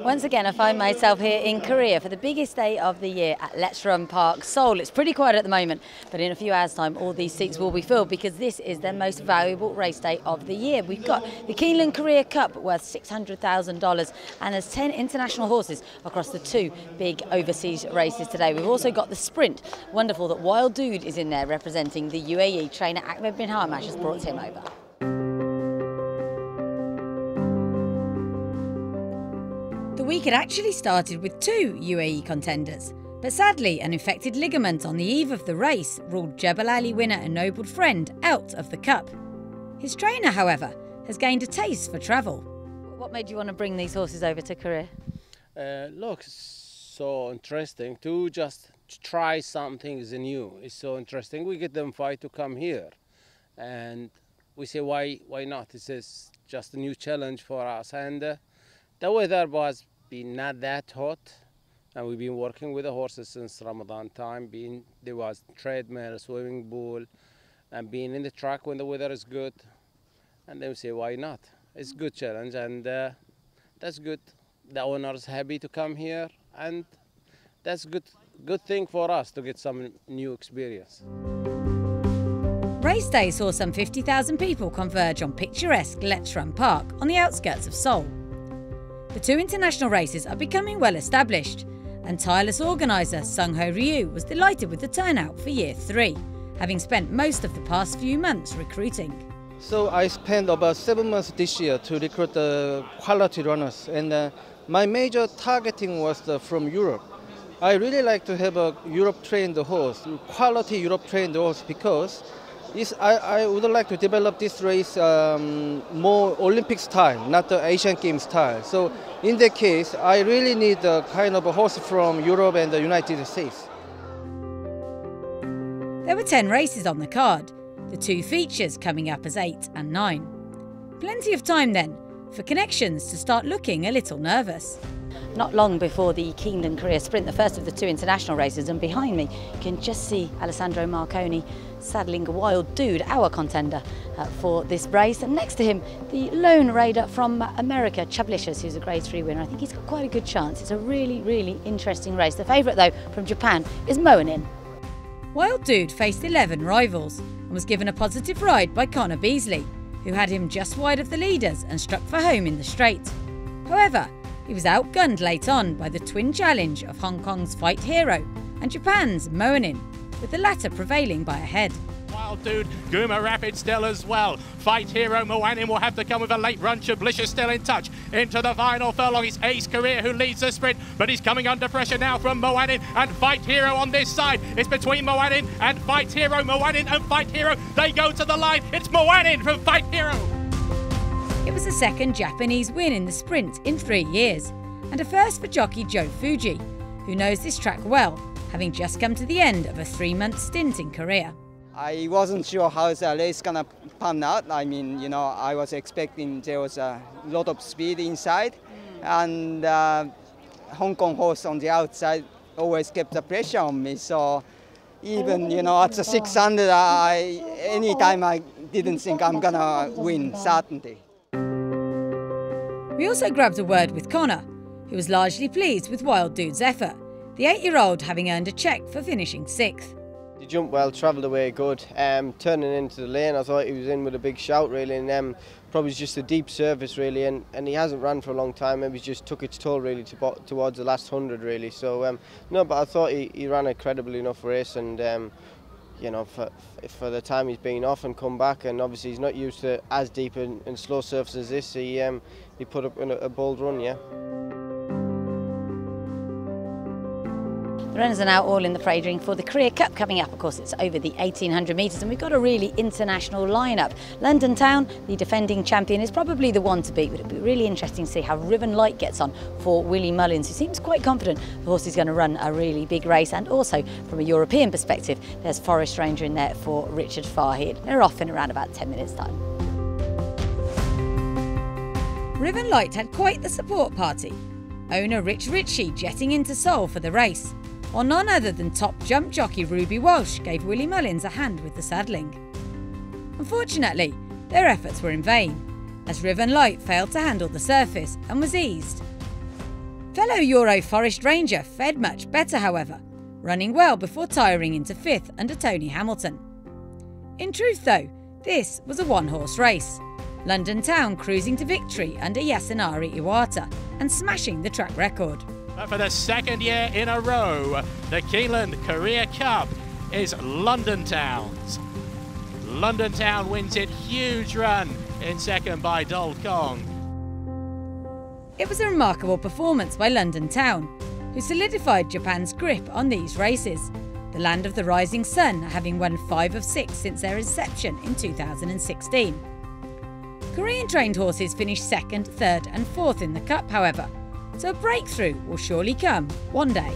Once again, I find myself here in Korea for the biggest day of the year at Let's Run Park, Seoul. It's pretty quiet at the moment, but in a few hours' time, all these seats will be filled because this is their most valuable race day of the year. We've got the Keeneland Korea Cup worth $600,000, and there's 10 international horses across the two big overseas races today. We've also got the sprint. Wonderful that Wild Dude is in there representing the UAE. Trainer Ahmed bin Hamash has brought him over. The week had actually started with two UAE contenders, but sadly an infected ligament on the eve of the race ruled Jebel Ali winner Ennobled Friend out of the cup. His trainer, however, has gained a taste for travel. What made you want to bring these horses over to Korea? Look, it's so interesting to just try something new. It's so interesting. We get them fight to come here, and we say why not? This is just a new challenge for us, and the weather was been not that hot, and we've been working with the horses since Ramadan time. There was treadmill, swimming pool, and being in the track when the weather is good. And then we say, why not? It's a good challenge, and that's good. The owner is happy to come here, and that's good thing for us to get some new experience. Race day saw some 50,000 people converge on picturesque Let's Run Park on the outskirts of Seoul. The two international races are becoming well established, and tireless organiser Sung-ho Ryu was delighted with the turnout for year 3, having spent most of the past few months recruiting. So I spent about 7 months this year to recruit the quality runners, and my major targeting was from Europe. I really like to have a Europe-trained horse, quality Europe-trained horse, because I would like to develop this race more Olympic style, not the Asian Games style. So in that case, I really need a kind of a horse from Europe and the United States. There were 10 races on the card, the two features coming up as 8 and 9. Plenty of time then for connections to start looking a little nervous. Not long before the Keeneland Korea Sprint, the first of the two international races, and behind me you can just see Alessandro Marconi saddling a Wild Dude, our contender for this race, and next to him the lone raider from America, Chablicious, who's a Grade 3 winner. I think he's got quite a good chance. It's a really interesting race. The favourite though from Japan is Moanin. Wild Dude faced 11 rivals and was given a positive ride by Connor Beasley, who had him just wide of the leaders and struck for home in the straight. However, he was outgunned late on by the twin challenge of Hong Kong's Fight Hero and Japan's Moanin, with the latter prevailing by a head. Wild Dude, Guma Rapid still as well. Fight Hero Moanin will have to come with a late run. Chablicious still in touch. Into the final furlong, it's Ace Career who leads the sprint, but he's coming under pressure now from Moanin and Fight Hero on this side. It's between Moanin and Fight Hero. Moanin and Fight Hero, they go to the line. It's Moanin from Fight Hero. It was the second Japanese win in the sprint in 3 years, and a first for jockey Joe Fuji, who knows this track well, having just come to the end of a 3-month stint in Korea. I wasn't sure how the race gonna pan out. I mean, you know, I was expecting there was a lot of speed inside, and Hong Kong horse on the outside always kept the pressure on me. So even, you know, at the 600, anytime I didn't think I'm gonna win, certainly. We also grabbed a word with Connor, who was largely pleased with Wild Dude's effort, the 8-year-old having earned a cheque for finishing 6th. He jumped well, travelled away good. Turning into the lane, I thought he was in with a big shout really, and probably just a deep surface really, and he hasn't run for a long time. Maybe just took its toll really towards the last 100 really. So no, but I thought he ran a credible enough race, and you know, for the time he's been off and come back, and obviously he's not used to as deep and slow surface as this. He put up a bold run, yeah. The runners are now all in the parade ring for the Korea Cup coming up. Of course, it's over the 1,800 metres, and we've got a really international lineup. London Town, the defending champion, is probably the one to beat, but it'll be really interesting to see how Riven Light gets on for Willie Mullins, who seems quite confident the horse is going to run a really big race. And also, from a European perspective, there's Forest Ranger in there for Richard Farhead. They're off in around about 10 minutes' time. Riven Light had quite the support party. Owner Rich Ritchie jetting into Seoul for the race, while none other than top jump jockey Ruby Walsh gave Willie Mullins a hand with the saddling. Unfortunately, their efforts were in vain, as Riven Light failed to handle the surface and was eased. Fellow Euro Forest Ranger fared much better, however, running well before tiring into 5th under Tony Hamilton. In truth, though, this was a one-horse race, London Town cruising to victory under Yasunari Iwata and smashing the track record. But for the second year in a row, the Keeneland Career Cup is London Town's. London Town wins it, huge run in second by Dol Kong. It was a remarkable performance by London Town, who solidified Japan's grip on these races, the land of the rising sun having won 5 of 6 since their inception in 2016. Korean-trained horses finished 2nd, 3rd and 4th in the Cup, however, so a breakthrough will surely come one day.